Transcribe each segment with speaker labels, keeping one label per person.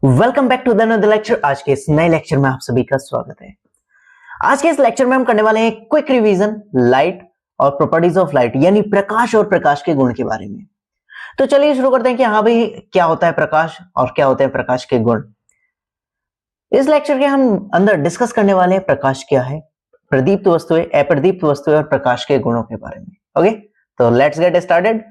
Speaker 1: Welcome back to the another lecture. आज के इस नए लेक्चर में आप सभी का स्वागत है। आज के इस लेक्चर में हम करने वाले हैं क्विक रिवीजन लाइट और प्रॉपर्टीज ऑफ लाइट, यानी प्रकाश और प्रकाश के गुण के बारे में। तो चलिए शुरू करते हैं कि हाँ भाई, क्या होता है प्रकाश और क्या होते हैं प्रकाश के गुण। इस लेक्चर के हम अंदर डिस्कस करने वाले हैं प्रकाश क्या है, प्रदीप्त वस्तुएं, अप्रदीप्त वस्तुएं और प्रकाश के गुणों के बारे में। ओके, तो लेट्स गेट स्टार्टेड।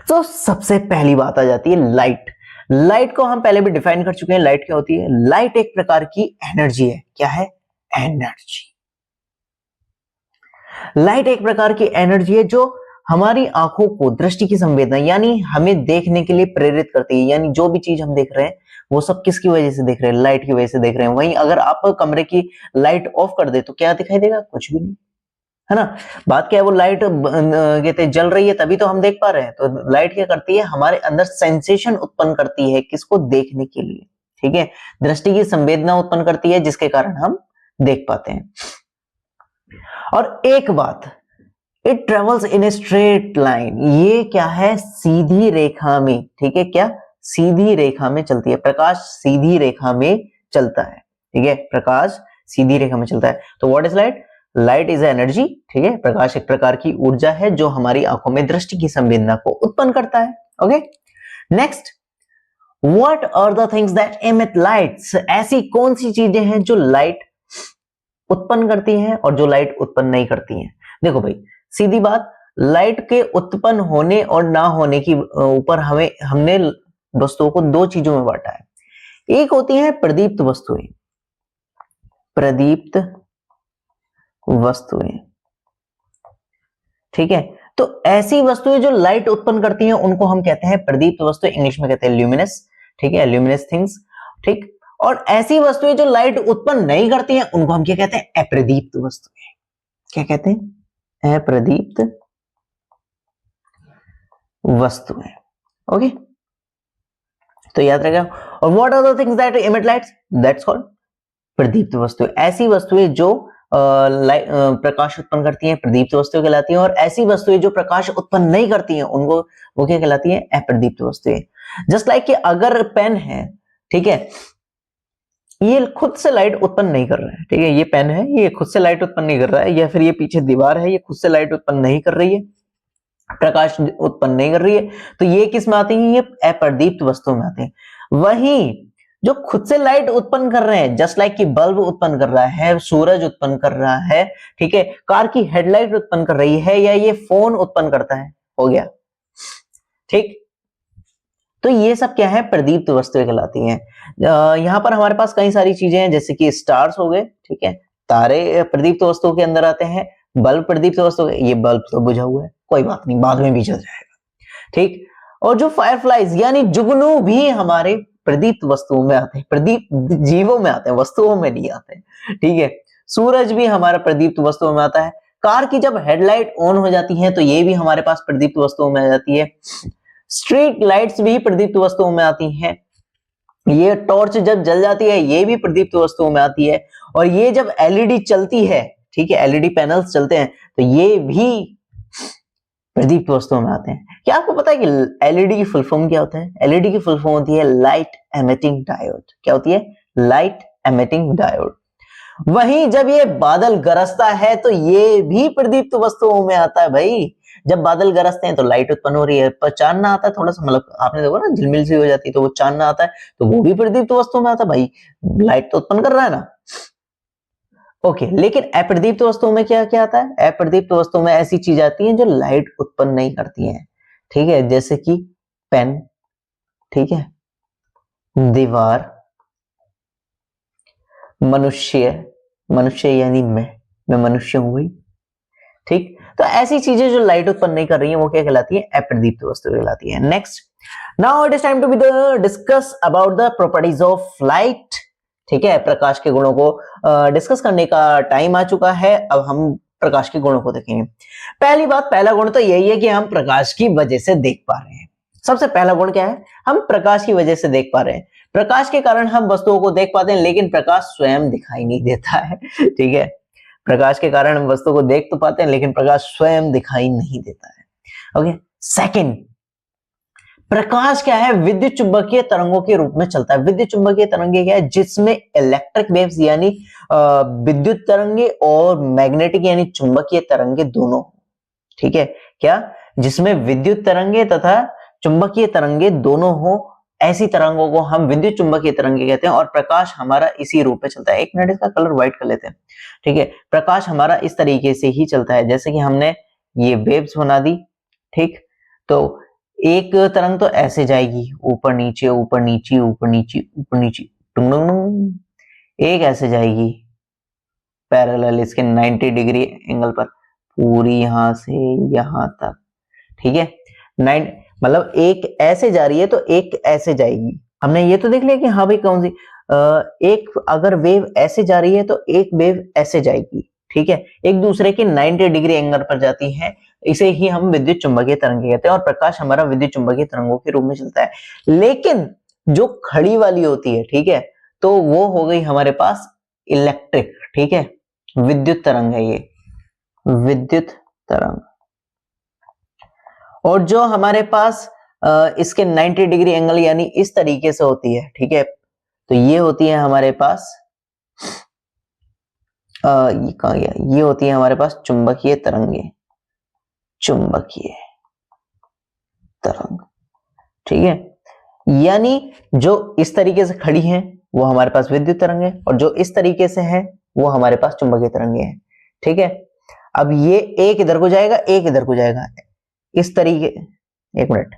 Speaker 1: तो सबसे पहली बात आ जाती है लाइट। लाइट को हम पहले भी डिफाइन कर चुके हैं। लाइट क्या होती है? लाइट एक प्रकार की एनर्जी है। क्या है? एनर्जी। लाइट एक प्रकार की एनर्जी है जो हमारी आंखों को दृष्टि की संवेदना यानी हमें देखने के लिए प्रेरित करती है। यानी जो भी चीज हम देख रहे हैं वो सब किसकी वजह से देख रहे हैं? लाइट की वजह से देख रहे हैं। वहीं अगर आप कमरे की लाइट ऑफ कर दे तो क्या दिखाई देगा? कुछ भी नहीं, है ना। बात क्या है, वो लाइट कहते जल रही है तभी तो हम देख पा रहे हैं। तो लाइट क्या करती है? हमारे अंदर सेंसेशन उत्पन्न करती है, किसको? देखने के लिए। ठीक है, दृष्टि की संवेदना उत्पन्न करती है जिसके कारण हम देख पाते हैं। और एक बात, it travels in a straight line. ये क्या है? सीधी रेखा में। ठीक है, क्या? सीधी रेखा में चलती है। प्रकाश सीधी रेखा में चलता है। ठीक है, प्रकाश सीधी रेखा में चलता है। तो what is light? Light is energy. ठीक है, प्रकाश एक प्रकार की ऊर्जा है जो हमारी आंखों में दृष्टि की संवेदना को उत्पन्न करता है। Okay, next, what are the things that emit lights? ऐसी कौन सी चीजें हैं जो लाइट उत्पन्न करती हैं और जो लाइट उत्पन्न नहीं करती हैं? देखो भाई, सीधी बात, लाइट के उत्पन्न होने और ना होने की ऊपर हमने वस्तुओं को दो चीजों में बांटा है। एक होती है प्रदीप्त वस्तुएं, प्रदीप्त वस्तुएं। ठीक है, तो ऐसी वस्तुएं जो लाइट उत्पन्न करती हैं उनको हम कहते हैं प्रदीप्त वस्तुएं, इंग्लिश में कहते हैं ल्यूमिनस। ठीक है, ल्यूमिनस थिंग्स। ठीक, और ऐसी वस्तुएं जो लाइट उत्पन्न नहीं करती हैं उनको हम क्या कहते हैं? अप्रदीप्त वस्तुएं। क्या कहते हैं? अप्रदीप्त वस्तुएं। ओके, तो याद रखेगा। और what are the things that emit lights? That's called प्रदीप्त वस्तुएं। ऐसी वस्तुएं जो प्रकाश उत्पन्न करती हैं प्रदीप्त वस्तुएं कहलाती हैं, और ऐसी वस्तुएं जो प्रकाश उत्पन्न नहीं करती हैं उनको वो क्या कहलाती हैं? अप्रदीप्त वस्तुएं। जस्ट लाइक कि अगर पेन है, ठीक है, ये खुद से लाइट उत्पन्न नहीं कर रहा है। ठीक है, ये पेन है, ये खुद से लाइट उत्पन्न नहीं कर रहा है, या फिर ये पीछे दीवार है, ये खुद से लाइट उत्पन्न नहीं कर रही है, प्रकाश उत्पन्न नहीं कर रही है, तो ये किस में आती है? ये अप्रदीप्त वस्तुओं में आते हैं। वहीं जो खुद से लाइट उत्पन्न कर रहे हैं, जस्ट लाइक कि बल्ब उत्पन्न कर रहा है, सूरज उत्पन्न कर रहा है, ठीक है, कार की हेडलाइट उत्पन्न कर रही है, या ये फोन उत्पन्न करता है, हो गया। ठीक, तो ये सब क्या है? प्रदीप्त वस्तुएं कहलाती हैं। यहां पर हमारे पास कई सारी चीजें हैं, जैसे कि स्टार्स हो गए, ठीक है, तारे प्रदीप्त वस्तुओं के अंदर आते हैं, बल्ब प्रदीप्त वस्तु। ये बल्ब तो बुझा हुआ है, कोई बात नहीं, बाद में भी जल जाएगा। ठीक, और जो फायरफ्लाइज यानी जुगनू भी हमारे प्रदीप्त वस्तुओं में आते हैं, प्रदीप्त जीवों में आते हैं, वस्तुओं में नहीं आते हैं। ठीक है, सूरज भी हमारा प्रदीप्त वस्तुओं में आता है। कार की जब हेडलाइट ऑन हो जाती है तो ये भी हमारे पास प्रदीप्त वस्तुओं में आ जाती है। स्ट्रीट लाइट्स भी प्रदीप्त वस्तुओं में आती हैं। ये टॉर्च जब जल जाती है ये भी प्रदीप्त वस्तुओं में आती है। और ये जब एलईडी चलती है, ठीक है, एलईडी पैनल्स चलते हैं, तो ये भी प्रदीप्त वस्तुओं में आते हैं। क्या आपको पता है कि एलईडी की फुल फॉर्म क्या होता है? एलईडी की फुल फॉर्म होती है लाइट एमिटिंग डायोड। क्या होती है? Light emitting diode. वहीं जब ये बादल गरजता है तो ये भी प्रदीप्त वस्तुओं में आता है भाई। जब बादल गरजते हैं तो लाइट उत्पन्न हो रही है, पर चांदना आता है थोड़ा सा, मतलब आपने देखा ना, झिलमिल सी हो जाती है, तो वो चांदना आता है तो वो भी प्रदीप्त वस्तुओं में आता है भाई, लाइट तो उत्पन्न कर रहा है ना। ओके, लेकिन अप्रदीप्त वस्तुओं में क्या क्या आता है? अप्रदीप्त वस्तुओं में ऐसी चीज आती है जो लाइट उत्पन्न नहीं करती हैं। ठीक है, जैसे कि पेन, ठीक है, दीवार, मनुष्य, मनुष्य यानी मैं मनुष्य हूं भाई। ठीक, तो ऐसी चीजें जो लाइट उत्पन्न नहीं कर रही हैं वो क्या कहलाती है? अप्रदीप्त वस्तु कहलाती है। Next, now it is time to be discuss about the properties of light. ठीक है, प्रकाश के गुणों को डिस्कस करने का टाइम आ चुका है। अब हम प्रकाश के गुणों को देखेंगे। पहली बात, पहला गुण तो यही है कि हम प्रकाश की वजह से देख पा रहे हैं। सबसे पहला गुण क्या है? हम प्रकाश की वजह से देख पा रहे हैं। प्रकाश के कारण हम वस्तुओं को देख पाते हैं, लेकिन प्रकाश स्वयं दिखाई नहीं देता है। ठीक है, प्रकाश के कारण हम वस्तु को देख तो पाते हैं लेकिन प्रकाश स्वयं दिखाई नहीं देता है। ओके, सेकंड, प्रकाश क्या है, विद्युत चुंबकीय तरंगों के रूप में चलता है। विद्युत चुंबकीय तरंगे क्या है, जिसमें इलेक्ट्रिक वेव्स यानी विद्युत तरंगे और मैग्नेटिक यानी चुंबकीय तरंगे दोनों, ठीक है, क्या, जिसमें विद्युत तरंगे तथा चुंबकीय तरंगे दोनों हो, ऐसी तरंगों को हम विद्युत चुंबकीय तरंगे कहते हैं। और प्रकाश हमारा इसी रूप में चलता है। एक मिनट, इसका कलर व्हाइट कर लेते हैं, ठीक है। प्रकाश हमारा इस तरीके से ही चलता है, जैसे कि हमने ये वेव्स बना दी, ठीक। तो एक तरंग तो ऐसे जाएगी, ऊपर नीचे ऊपर नीचे ऊपर नीचे ऊपर नीचे, टुंग टुंग टुंग। एक ऐसे जाएगी पैरेलल इसके 90 डिग्री एंगल पर, पूरी यहां से यहां तक, ठीक है। मतलब एक ऐसे जा रही है तो एक ऐसे जाएगी। हमने ये तो देख लिया कि हाँ भाई कौन सी, एक अगर वेव ऐसे जा रही है तो एक वेव ऐसे जाएगी, ठीक है, एक दूसरे के 90 डिग्री एंगल पर जाती है। इसे ही हम विद्युत चुंबकीय तरंगे कहते हैं। और प्रकाश हमारा विद्युत चुंबकीय तरंगों के रूप में चलता है। लेकिन जो खड़ी वाली होती है, ठीक है, तो वो हो गई हमारे पास इलेक्ट्रिक, ठीक है, विद्युत तरंग है ये, विद्युत तरंग। और जो हमारे पास इसके 90 डिग्री एंगल यानी इस तरीके से होती है, ठीक है, तो ये होती है हमारे पास ये कहां गया, ये होती है हमारे पास चुंबकीय तरंगे, चुंबकीय तरंग, ठीक है। यानी जो इस तरीके से खड़ी है वो हमारे पास विद्युत तरंग है, और जो इस तरीके से है वो हमारे पास चुंबकीय तरंगे हैं, ठीक है। अब ये एक इधर को जाएगा, एक इधर को जाएगा, इस तरीके, एक मिनट,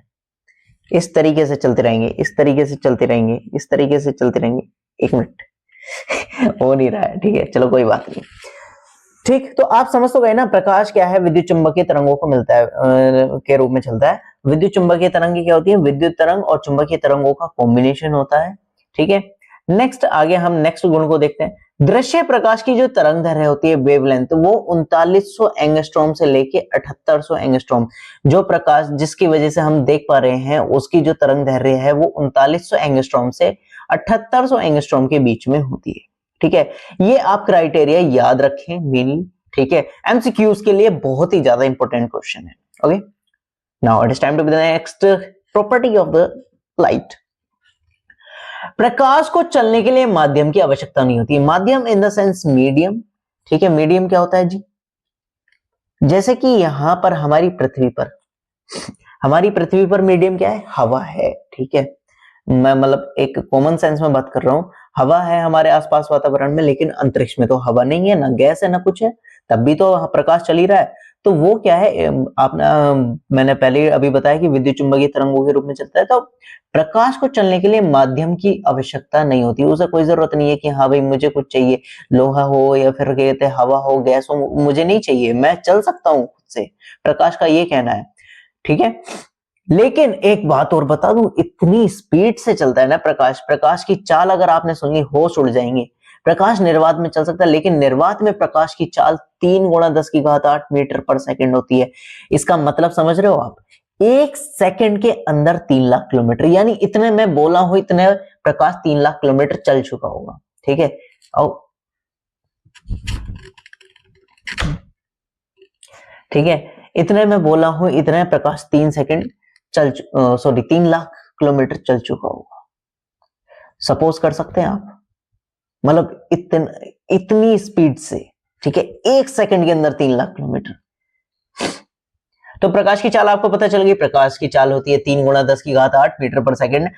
Speaker 1: इस तरीके से चलते रहेंगे, इस तरीके से चलते रहेंगे, इस तरीके से चलते रहेंगे, एक मिनट हो नहीं रहा है, ठीक है, चलो कोई बात नहीं, ठीक। तो आप समझ तो गए ना, प्रकाश क्या है, विद्युत चुंबकीय तरंगों को मिलता है के रूप में चलता है। विद्युत चुंबकीय तरंगे क्या होती है, विद्युत तरंग और चुंबकीय तरंगों का कॉम्बिनेशन होता है, ठीक है। नेक्स्ट आगे हम नेक्स्ट गुण को देखते हैं। दृश्य प्रकाश की जो तरंग दैर्घ्य होती है, वेवलेंथ, वो 3900 एंगस्ट्रॉम से लेके 7800 एंगस्ट्रॉम, जो प्रकाश जिसकी वजह से हम देख पा रहे हैं उसकी जो तरंग दैर्घ्य है वो 3900 एंगस्ट्रॉम से 7800 एंगस्ट्रॉम के बीच में होती है, ठीक है। ये आप क्राइटेरिया याद रखें मेनली, ठीक है, एमसीक्यूज के लिए बहुत ही ज्यादा इंपॉर्टेंट क्वेश्चन है। Okay, now it is time to be the next property of the light. प्रकाश को चलने के लिए माध्यम की आवश्यकता नहीं होती। माध्यम इन द सेंस मीडियम, ठीक है। मीडियम क्या होता है जी, जैसे कि यहां पर हमारी पृथ्वी पर मीडियम क्या है, हवा है, ठीक है। मैं मतलब एक कॉमन सेंस में बात कर रहा हूं, हवा है हमारे आसपास वातावरण में, लेकिन अंतरिक्ष में तो हवा नहीं है, ना गैस है ना कुछ है, तब भी तो प्रकाश चल ही रहा है। तो वो क्या है, मैंने पहले अभी बताया कि विद्युत चुंबकीय तरंगों के रूप में चलता है। तो प्रकाश को चलने के लिए माध्यम की आवश्यकता नहीं होती, उसे कोई जरूरत नहीं है कि हाँ भाई मुझे कुछ चाहिए, लोहा हो या फिर कहते हैं हवा हो, गैस हो, मुझे नहीं चाहिए, मैं चल सकता हूं खुद से, प्रकाश का ये कहना है, ठीक है। लेकिन एक बात और बता दूं, इतनी स्पीड से चलता है ना प्रकाश, प्रकाश की चाल अगर आपने सुनी होश उड़ जाएंगे। प्रकाश निर्वात में चल सकता है, लेकिन निर्वात में प्रकाश की चाल 3 × 10⁸ मीटर पर सेकंड होती है। इसका मतलब समझ रहे हो आप, एक सेकंड के अंदर 3 लाख किलोमीटर, यानी इतने मैं बोला हूं, इतने प्रकाश 3 लाख किलोमीटर चल चुका होगा, ठीक है। और ठीक है, इतने मैं बोला हूं, इतने प्रकाश 3 लाख किलोमीटर चल चुका होगा। सपोज कर सकते हैं आप, मतलब इतनी स्पीड से, ठीक है, एक सेकंड के अंदर 3 लाख किलोमीटर। तो प्रकाश की चाल आपको पता चल गई, प्रकाश की चाल होती है 3 × 10⁸ मीटर पर सेकंड,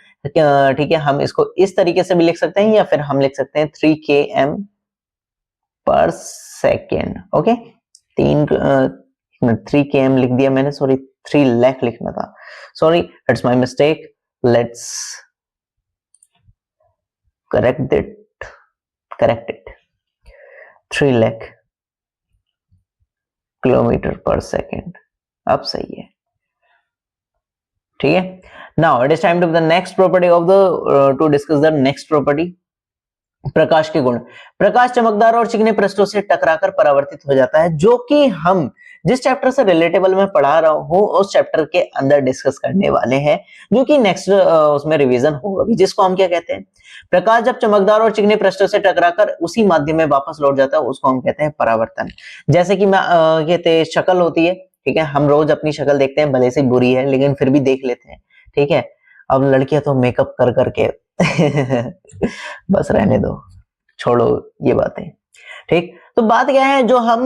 Speaker 1: ठीक है। हम इसको इस तरीके से भी लिख सकते हैं, या फिर हम लिख सकते हैं 3 km पर सेकेंड, ओके। 3 km लिख दिया मैंने, सॉरी 3 लाख लिखना था, sorry, it's my mistake, let's correct it 3 lakh kilometre पर सेकेंड, अब सही है, ठीक है। Now it is time to the next property of the to discuss the next property, प्रकाश के गुण। प्रकाश चमकदार और चिकने पृष्ठों से टकराकर परावर्तित हो जाता है, जो कि हम जिस चैप्टर से रिलेटेबल में पढ़ा रहा हूं उस चैप्टर के अंदर डिस्कस करने वाले हैं, जो कि नेक्स्ट उसमें रिवीजन होगा भी, जिसको हम क्या कहते हैं, प्रकाश जब चमकदार और चिकने पृष्ठों से टकराकर उसी माध्यम में वापस लौट जाता है उसको हम कहते हैं परावर्तन। जैसे कि मैं कहते शक्ल होती है, ठीक है, हम रोज अपनी शक्ल देखते हैं, भले से बुरी है लेकिन फिर भी देख लेते हैं, ठीक है। अब लड़कियां तो मेकअप कर करके बस रहने दो, छोड़ो ये बातें, ठीक। तो बात क्या है, जो हम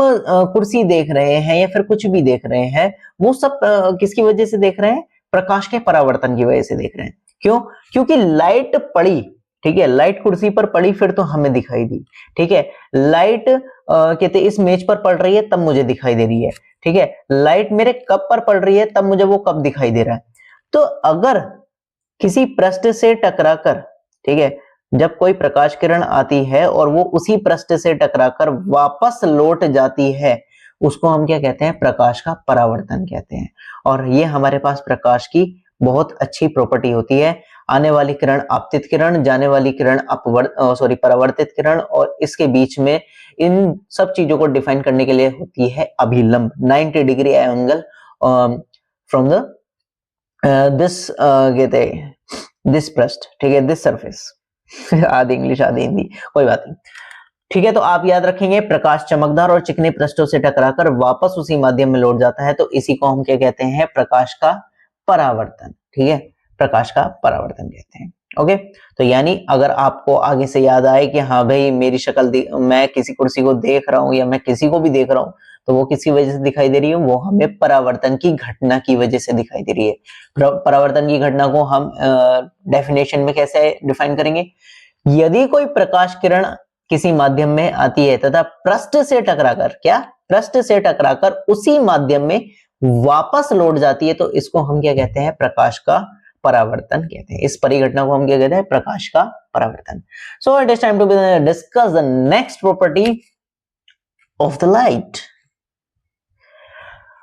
Speaker 1: कुर्सी देख रहे हैं या फिर कुछ भी देख रहे हैं, वो सब किसकी वजह से देख रहे हैं? प्रकाश के परावर्तन की वजह से देख रहे हैं। क्यों? क्योंकि लाइट पड़ी, ठीक है, लाइट कुर्सी पर पड़ी फिर तो हमें दिखाई दी, ठीक है। लाइट कहते इस मेज पर पड़ रही है तब मुझे दिखाई दे रही है, ठीक है। लाइट मेरे कप पर पड़ रही है तब मुझे वो कप दिखाई दे रहा है। तो अगर किसी पृष्ठ से टकराकर, ठीक है, जब कोई प्रकाश किरण आती है और वो उसी पृष्ठ से टकराकर वापस लौट जाती है, उसको हम क्या कहते हैं? प्रकाश का परावर्तन कहते हैं। और ये हमारे पास प्रकाश की बहुत अच्छी प्रॉपर्टी होती है। आने वाली किरण आपतित किरण, जाने वाली किरण परावर्तित किरण, और इसके बीच में इन सब चीजों को डिफाइन करने के लिए होती है अभिलंब, 90 degree angle from the this कहते हैं दिस पृष्ठ, ठीक है, दिस सरफेस। आधी इंग्लिश आधी हिंदी, कोई बात नहीं, ठीक है। तो आप याद रखेंगे, प्रकाश चमकदार और चिकने पृष्ठों से टकराकर वापस उसी माध्यम में लौट जाता है, तो इसी को हम क्या कहते हैं? प्रकाश का परावर्तन, ठीक है, प्रकाश का परावर्तन कहते हैं। ओके, तो यानी अगर आपको आगे से याद आए कि हाँ भाई मेरी शक्ल, मैं किसी कुर्सी को देख रहा हूं या मैं किसी को भी देख रहा हूं, तो वो किसकी वजह से दिखाई दे रही है? वो हमें परावर्तन की घटना की वजह से दिखाई दे रही है। परावर्तन की घटना को हम डेफिनेशन में कैसे डिफाइन करेंगे? यदि कोई प्रकाश किरण किसी माध्यम में आती है तथा पृष्ठ से टकराकर, क्या? पृष्ठ से टकराकर उसी माध्यम में वापस लौट जाती है, तो इसको हम क्या कहते हैं? प्रकाश का परावर्तन कहते हैं। इस परिघटना को हम क्या कहते हैं? प्रकाश का परावर्तन। So it is time to discuss the next property of the light.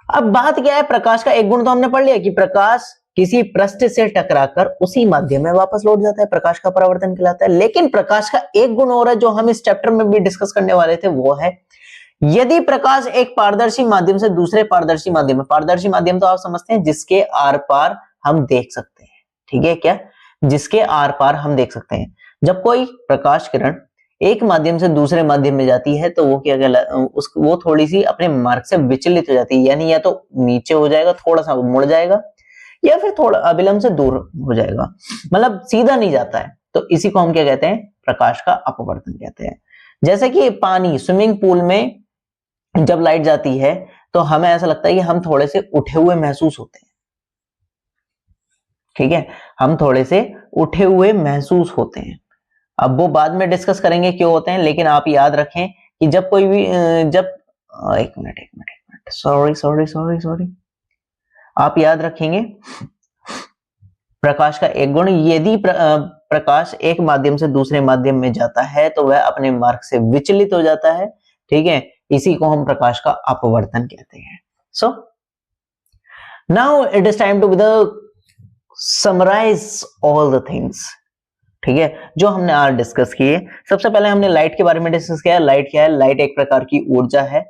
Speaker 1: अब बात क्या है? प्रकाश का एक गुण तो हमने पढ़ लिया कि प्रकाश किसी पृष्ठ से टकराकर उसी माध्यम में वापस लौट जाता है, प्रकाश का परावर्तन कहलाता है। लेकिन प्रकाश का एक गुण और है जो हम इस चैप्टर में भी डिस्कस करने वाले थे, वो है यदि प्रकाश एक पारदर्शी माध्यम से दूसरे पारदर्शी माध्यम में, पारदर्शी माध्यम तो आप समझते हैं जिसके आर पार हम देख सकते हैं, ठीक है, क्या? जिसके आर पार हम देख सकते हैं। जब कोई प्रकाश किरण एक माध्यम से दूसरे माध्यम में जाती है तो वो क्या वो थोड़ी सी अपने मार्ग से विचलित हो जाती है, यानी या तो नीचे हो जाएगा, थोड़ा सा मुड़ जाएगा, या फिर थोड़ा अभिलंब से दूर हो जाएगा, मतलब सीधा नहीं जाता है। तो इसी को हम क्या कहते हैं? प्रकाश का अपवर्तन कहते हैं। जैसे कि पानी, स्विमिंग पूल में जब लाइट जाती है तो हमें ऐसा लगता है कि हम थोड़े से उठे हुए महसूस होते हैं, ठीक है, हम थोड़े से उठे हुए महसूस होते हैं। अब वो बाद में डिस्कस करेंगे क्यों होते हैं, लेकिन आप याद रखें कि जब कोई भी एक मिनट, सॉरी, आप याद रखेंगे प्रकाश का एक गुण, यदि प्रकाश एक माध्यम से दूसरे माध्यम में जाता है तो वह अपने मार्ग से विचलित हो जाता है, ठीक है, इसी को हम प्रकाश का अपवर्तन कहते हैं। So now it is time to summarize all the things, ठीक है, जो हमने आज डिस्कस किए। सबसे पहले हमने लाइट के बारे में डिस्कस किया। लाइट क्या है? लाइट एक प्रकार की ऊर्जा है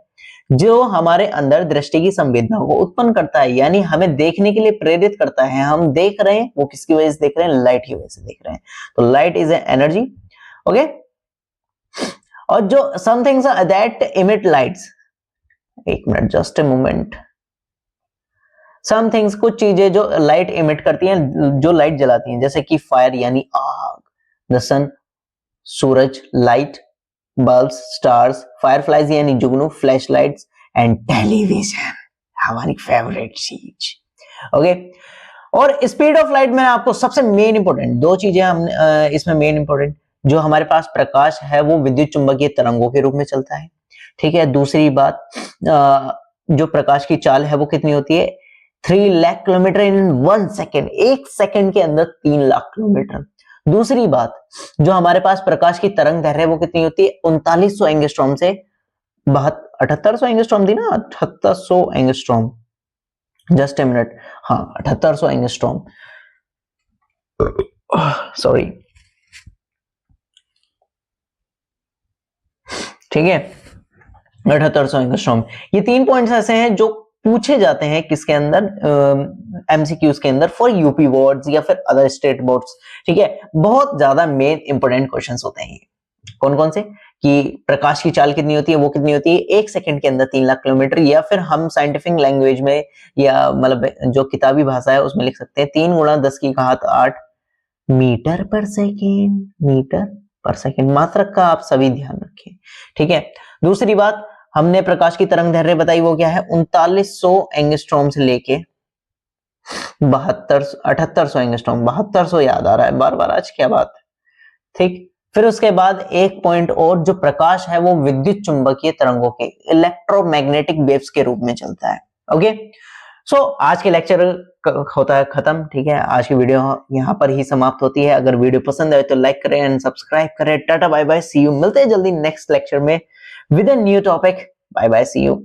Speaker 1: जो हमारे अंदर दृष्टि की संवेदना को उत्पन्न करता है, यानी हमें देखने के लिए प्रेरित करता है। हम देख रहे हैं, वो किसकी वजह से देख रहे हैं? लाइट की वजह से देख रहे हैं। तो light is a energy, okay. और जो some things that emit lights, एक मिनट, just a moment, some things, कुछ चीजें जो लाइट इमिट करती हैं, जो लाइट जलाती हैं, जैसे कि फायर यानी आग, द सन सूरज, लाइट बल्ब्स, स्टार्स, फायरफ्लाइज यानी जुगनू, फ्लैश लाइट्स एंड टेलीविजन, हमारी फेवरेट चीज, ओके। और स्पीड ऑफ लाइट में आपको सबसे मेन इंपॉर्टेंट दो चीजें हमने इसमें मेन इंपॉर्टेंट, जो हमारे पास प्रकाश है वो विद्युत चुंबकीय तरंगों के रूप में चलता है, ठीक है। दूसरी बात, जो प्रकाश की चाल है वो कितनी होती है? 3 लाख किलोमीटर इन 1 सेकेंड, एक सेकेंड के अंदर 3 लाख किलोमीटर। दूसरी बात, जो हमारे पास प्रकाश की तरंग दैर्घ्य है वो कितनी होती है? 3900 एंगस्ट्रॉम से 7800 एंगस्ट्रॉम थी ना, 7800 एंगस्ट्रॉम, जस्ट ए मिनट, हाँ 7800 एंगस्ट्रॉम, सॉरी, ठीक है, 7800 एंगस्ट्रॉम। ये 3 पॉइंट्स ऐसे हैं जो पूछे जाते हैं किसके अंदर? एमसीक्यूज के अंदर फॉर यूपी बोर्ड्स या फिर अदर स्टेट बोर्ड्स, ठीक है। बहुत ज्यादा मेन इंपोर्टेंट क्वेश्चंस होते हैं ये। कौन कौन से? कि प्रकाश की चाल कितनी होती है, वो कितनी होती है 1 सेकंड के अंदर 3 लाख किलोमीटर, या फिर हम साइंटिफिक लैंग्वेज में या मतलब जो किताबी भाषा है उसमें लिख सकते हैं 3 गुणा 10 की घात 8 मीटर पर सेकेंड, मीटर पर सेकेंड। मात्रक का आप सभी ध्यान रखिए, ठीक है। दूसरी बात, हमने प्रकाश की तरंग दैर्ध्य बताई, वो क्या है 3900 एंगस्ट्रॉम से लेके 7800 एंगस्ट्रॉम, 7200 याद आ रहा है बार बार आज, क्या बात है, ठीक। फिर उसके बाद एक पॉइंट और, जो प्रकाश है वो विद्युत चुंबकीय तरंगों के इलेक्ट्रोमैग्नेटिक वेव्स के रूप में चलता है। ओके, सो आज के लेक्चर होता है खत्म, ठीक है। आज की वीडियो यहाँ पर ही समाप्त होती है। अगर वीडियो पसंद आए तो लाइक करें एंड सब्सक्राइब करें। Tata bye bye, see you, मिलते हैं जल्दी नेक्स्ट लेक्चर में with a new topic. Bye bye, see you.